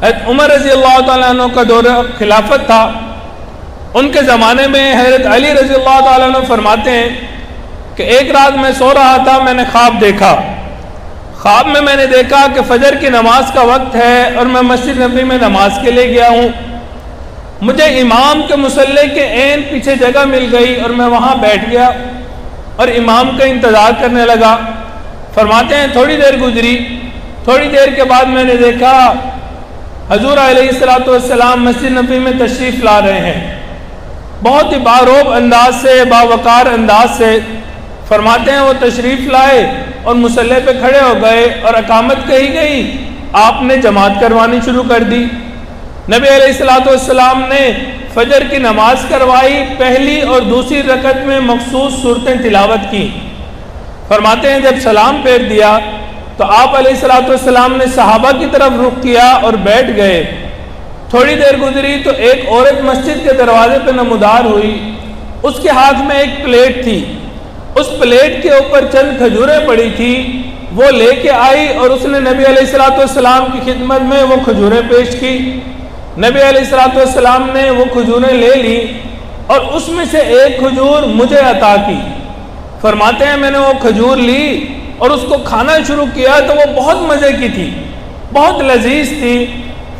حضرت عمر رضی اللہ تعالیٰ عنہ کا دور خلافت تھا۔ ان کے زمانے میں حضرت علی رضی اللہ تعالیٰ عنہ فرماتے ہیں کہ ایک رات میں سو رہا تھا، میں نے خواب دیکھا۔ خواب میں میں نے دیکھا کہ فجر کی نماز کا وقت ہے اور میں مسجد نبوی میں نماز کے لیے گیا ہوں۔ مجھے امام کے مصلی کے عین پیچھے جگہ مل گئی اور میں وہاں بیٹھ گیا اور امام کا انتظار کرنے لگا۔ فرماتے ہیں تھوڑی دیر گزری، تھوڑی دیر کے بعد میں نے دیکھا حضور علیہ السلام مسجد نبوی میں تشریف لا رہے ہیں، بہت ہی باروب انداز سے، باوقار انداز سے۔ فرماتے ہیں وہ تشریف لائے اور مصلی پہ کھڑے ہو گئے اور اقامت کہی گئی، آپ نے جماعت کروانی شروع کر دی۔ نبی علیہ السلام نے فجر کی نماز کروائی، پہلی اور دوسری رکعت میں مخصوص صورتیں تلاوت کی۔ فرماتے ہیں جب سلام پھیر دیا تو آپ علیہ السلام نے صحابہ کی طرف رخ کیا اور بیٹھ گئے۔ تھوڑی دیر گزری تو ایک عورت مسجد کے دروازے پہ نمودار ہوئی، اس کے ہاتھ میں ایک پلیٹ تھی، اس پلیٹ کے اوپر چند کھجوریں پڑی تھی، وہ لے کے آئی اور اس نے نبی علیہ السلام کی خدمت میں وہ کھجوریں پیش کی۔ نبی علیہ السلام نے وہ کھجوریں لے لی اور اس میں سے ایک کھجور مجھے عطا کی۔ فرماتے ہیں میں نے وہ کھجور لی اور اس کو کھانا شروع کیا تو وہ بہت مزے کی تھی، بہت لذیذ تھی۔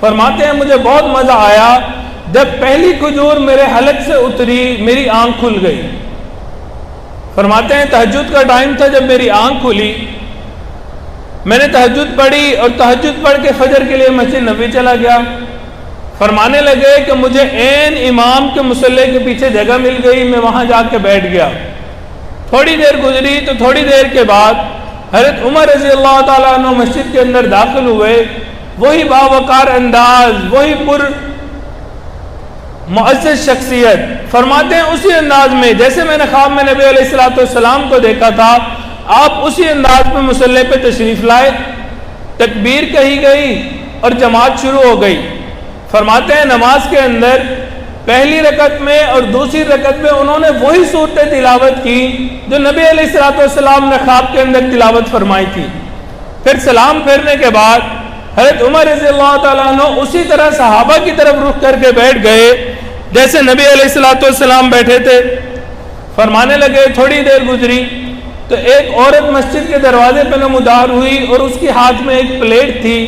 فرماتے ہیں مجھے بہت مزہ آیا، جب پہلی کھجور میرے حلق سے اتری میری آنکھ کھل گئی۔ فرماتے ہیں تہجد کا ٹائم تھا، جب میری آنکھ کھلی میں نے تہجد پڑھی اور تہجد پڑھ کے فجر کے لیے مسجد نبوی چلا گیا۔ فرمانے لگے کہ مجھے عین امام کے مصلی کے پیچھے جگہ مل گئی، میں وہاں جا کے بیٹھ گیا۔ تھوڑی دیر گزری تو تھوڑی دیر کے بعد حضرت عمر رضی اللہ تعالیٰ عنہ مسجد کے اندر داخل ہوئے، وہی باوقار انداز، وہی پر معزز شخصیت۔ فرماتے ہیں اسی انداز میں جیسے میں نے خواب میں نبی علیہ السلام کو دیکھا تھا، آپ اسی انداز میں مصلی پہ تشریف لائے، تکبیر کہی گئی اور جماعت شروع ہو گئی۔ فرماتے ہیں نماز کے اندر پہلی رکعت میں اور دوسری رکعت میں انہوں نے وہی صورتیں تلاوت کی جو نبی علیہ السلام نے خواب کے اندر تلاوت فرمائی تھی۔ پھر سلام پھیرنے کے بعد حضرت عمر رضی اللہ تعالیٰ عنہ اسی طرح صحابہ کی طرف رخ کر کے بیٹھ گئے جیسے نبی علیہ السلام بیٹھے تھے۔ فرمانے لگے تھوڑی دیر گزری تو ایک عورت مسجد کے دروازے پہ نمودار ہوئی اور اس کے ہاتھ میں ایک پلیٹ تھی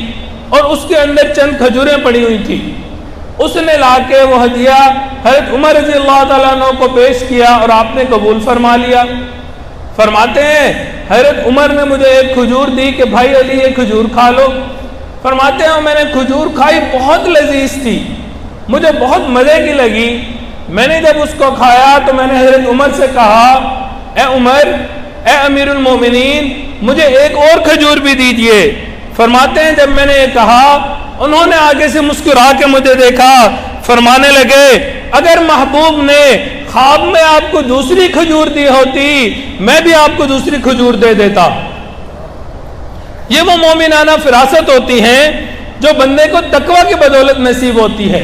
اور اس کے اندر چند کھجوریں پڑی ہوئی تھی۔ اس نے لا کے وہ ہدیہ حضرت عمر رضی اللہ تعالیٰ عنہ کو پیش کیا اور آپ نے قبول فرما لیا۔ فرماتے ہیں حضرت عمر نے مجھے ایک کھجور دی کہ بھائی علی یہ کھجور کھا لو۔ فرماتے ہیں میں نے کھجور کھائی، بہت لذیذ تھی، مجھے بہت مزے کی لگی۔ میں نے جب اس کو کھایا تو میں نے حضرت عمر سے کہا اے عمر، اے امیر المومنین، مجھے ایک اور کھجور بھی دیجئے۔ فرماتے ہیں جب میں نے یہ کہا انہوں نے آگے سے مسکرا کے مجھے دیکھا، فرمانے لگے اگر محبوب نے خواب میں آپ کو دوسری کھجور دی ہوتی میں بھی آپ کو دوسری کھجور دے دیتا۔ یہ وہ مومنانہ فراست ہوتی ہیں جو بندے کو تقوی کی بدولت نصیب ہوتی ہے۔